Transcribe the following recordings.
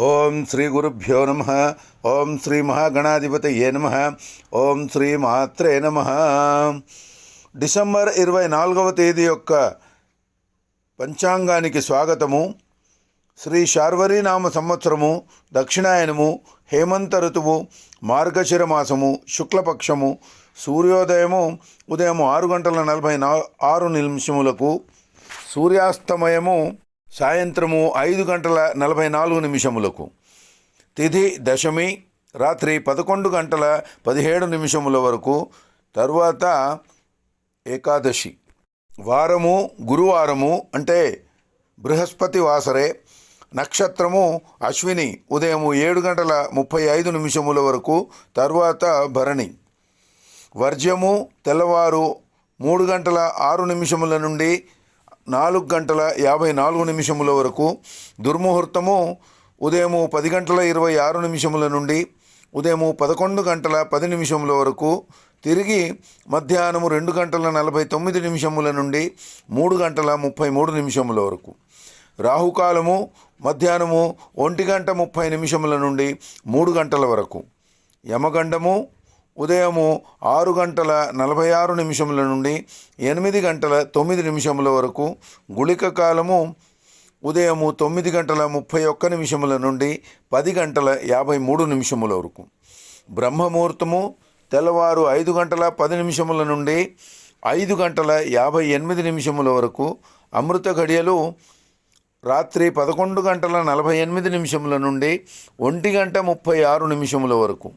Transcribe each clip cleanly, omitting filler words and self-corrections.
ఓం శ్రీ గురుభ్యో నమ. ఓం శ్రీ మహాగణాధిపతయే నమ. ఓం శ్రీ మాత్రే నమ. డిసెంబర్ 24వ తేదీ యొక్క పంచాంగానికి స్వాగతము. శ్రీ శార్వరీనామ సంవత్సరము, దక్షిణాయనము, హేమంత ఋతువు, మార్గశిర మాసము, శుక్లపక్షము, సూర్యోదయము ఉదయం 6:46 సూర్యాస్తమయము సాయంత్రము 5:44 తిథి దశమి రాత్రి 11:17 వరకు. తరువాత ఏకాదశి. వారము గురువారము అంటే బృహస్పతి వాసరే. నక్షత్రము అశ్విని ఉదయం 7:35 వరకు. తరువాత భరణి. వర్జ్యము తెల్లవారు 3:06 నుండి 4:54 వరకు. దుర్ముహూర్తము ఉదయం 10:26 నుండి ఉదయం 11:10 వరకు. తిరిగి మధ్యాహ్నము 2:49 నుండి 3:33 వరకు. రాహుకాలము మధ్యాహ్నము 1:30 నుండి 3 గంటల వరకు. యమగండము ఉదయము 6:46 నుండి 8:09 వరకు. గుళిక కాలము ఉదయము 9:31 నుండి 10:53 వరకు. బ్రహ్మముహూర్తము తెల్లవారు 5:10 నుండి 5:58 వరకు. అమృత ఘడియలు రాత్రి 11:48 నుండి 1:36 వరకు.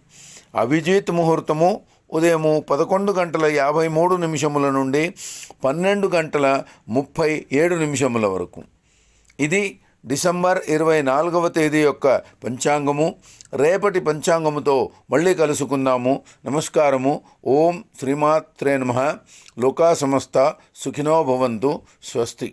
అభిజిత్ ముహూర్తము ఉదయం 11:53 నుండి 12:37 వరకు. ఇది డిసెంబర్ 24వ తేదీ యొక్క పంచాంగము. రేపటి పంచాంగముతో మళ్ళీ కలుసుకుందాము. నమస్కారము. ఓం శ్రీమాత్రే నమః. లోకా సమస్త సుఖినో భవంతు. స్వస్తి.